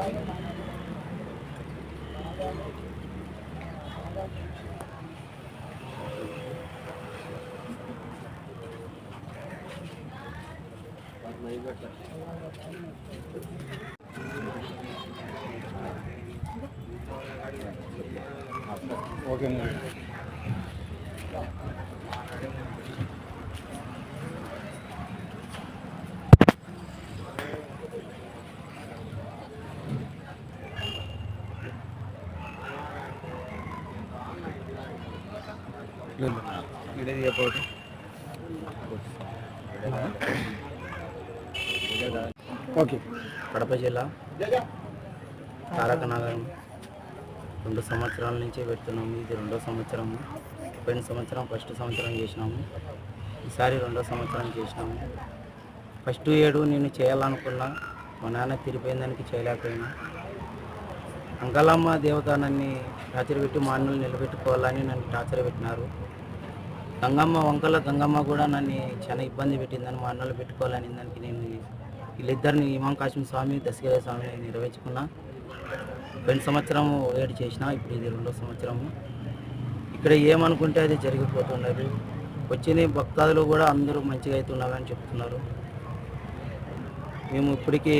Okay okay. Kadapa జిల్లా తారక నగరం 2 సంవత్సరాల నుంచి పెడుతున్నాము. ఇది 2వ సంవత్సరము. పోయిన సంవత్సరం ఫస్ట్ సంవత్సరం చేసినాము, ఈసారి 2వ సంవత్సరం చేసినాము. ఫస్ట్ ఏడు నేను చేయాలనుకున్నా, మా నాన్న తిరిగిపోయిందానికి చేయలేకపోయినా. అంకలమ్మ దేవత నన్ను టార్చర్ పెట్టి మా అన్నలు నిలబెట్టుకోవాలని నన్ను టార్చర్ పెట్టినారు. గంగమ్మ వంకల గంగమ్మ కూడా నన్ను చాలా ఇబ్బంది పెట్టిందని, మా అన్నలు పెట్టుకోవాలని దానికి నేను వీళ్ళిద్దరిని ఇమాం కాసిం స్వామి, దశగిరి స్వామిని నిర్వహించుకున్నా. పోయిన సంవత్సరం ఏడు చేసిన, ఇప్పుడు ఇది 2వ సంవత్సరము. ఇక్కడ ఏమనుకుంటే అది జరిగిపోతున్నది. వచ్చిన భక్తాదులు కూడా అందరూ మంచిగా అవుతున్నారని చెప్తున్నారు. మేము ఇప్పటికీ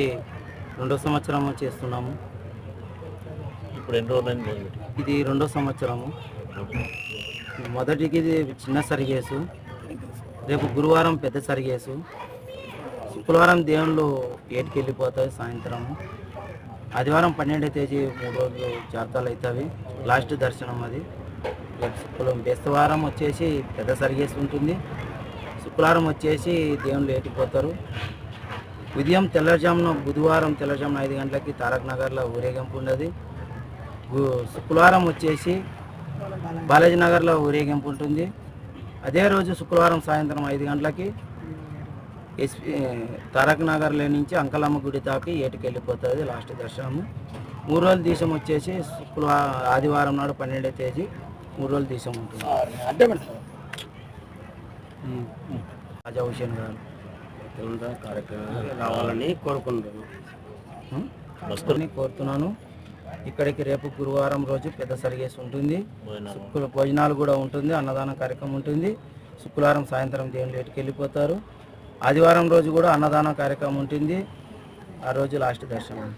2వ సంవత్సరం చేస్తున్నాము. ఇప్పుడు ఎన్ని రోజులు? ఇది 2వ సంవత్సరము. మొదటికి ఇది చిన్న సరిగేసు, రేపు గురువారం పెద్ద సరిగేసు, శుక్రవారం దేవుళ్ళు 7కి వెళ్ళిపోతాయి సాయంత్రము. ఆదివారం 12వ తేదీ 3 రోజులు జాతరలు అవుతాయి. లాస్ట్ దర్శనం అది. రేపు శుక్రవారం బేస్తవారం వచ్చేసి పెద్ద సరిగేసి ఉంటుంది. శుక్రవారం వచ్చేసి దేవుళ్ళు 8కి పోతారు. ఉదయం తెల్లజామున బుధవారం తెల్లజామున 5 గంటలకి తారక్ నగర్లో ఊరేగింపు ఉన్నది. శుక్రవారం వచ్చేసి బాలాజీ నగర్లో ఊరేగింపు ఉంటుంది. అదే రోజు శుక్రవారం సాయంత్రం 5 గంటలకి తారక్ నగర్లో నుంచి అంకలమ్మ గుడి తాకి 8కి వెళ్ళిపోతుంది లాస్ట్ దర్శనము. 3 రోజుల దీక్షం వచ్చేసి ఆదివారం నాడు 12వ తేదీ 3 రోజుల దీక్షం ఉంటుంది. రాజా హుసేన్ గారు కార్యక్రమం రావాలని కోరుతున్నాను. ఇక్కడికి రేపు గురువారం రోజు పెద్ద సరిగేసి ఉంటుంది. భోజనాలు కూడా ఉంటుంది, అన్నదాన కార్యక్రమం ఉంటుంది. శుక్రవారం సాయంత్రం దేవుళ్ళు 8కి వెళ్ళిపోతారు. ఆదివారం రోజు కూడా అన్నదాన కార్యక్రమం ఉంటుంది. ఆ రోజు లాస్ట్ దర్శనం.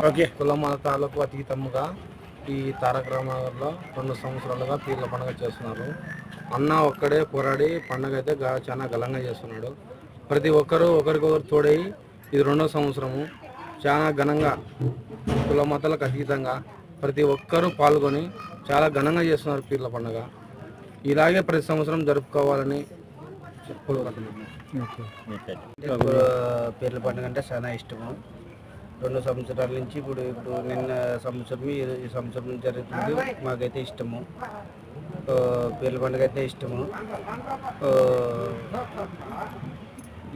ఓకే. కుల మతాలకు అతీతంగా ఈ తారక రామానగర్లో 2 సంవత్సరాలుగా పీర్ల పండుగ చేస్తున్నారు. అన్న ఒక్కడే పోరాడి పండుగ అయితే చాలా ఘనంగా చేస్తున్నాడు. ప్రతి ఒక్కరూ ఒకరికొకరు తోడై ఇది 2వ సంవత్సరము చాలా ఘనంగా కుల మతాలకు అతీతంగా ప్రతి ఒక్కరూ పాల్గొని చాలా ఘనంగా చేస్తున్నారు పీర్ల పండుగ. ఇలాగే ప్రతి సంవత్సరం జరుపుకోవాలని పీర్ల పండుగ అంటే చాలా ఇష్టము. 2 సంవత్సరాల నుంచి ఇప్పుడు నిన్న సంవత్సరం ఈ సంవత్సరం జరుగుతుంది. మాకైతే ఇష్టము, పీర్ల పండుగ అయితే ఇష్టము.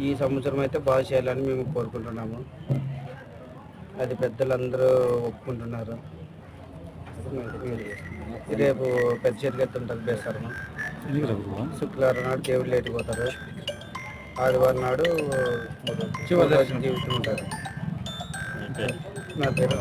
ఈ సంవత్సరం అయితే బాగా చేయాలని మేము కోరుకుంటున్నాము. అది పెద్దలందరూ ఒప్పుకుంటున్నారు. రేపు పెద్ద చేతికి ఎత్తుంటారు బేస్తారము. శుక్రవారం నాడు దేవుళ్ళు 8కి పోతారు. ఆదివారం నాడు చివరి దర్శనం జీవితం ఉంటారు. నా పేరు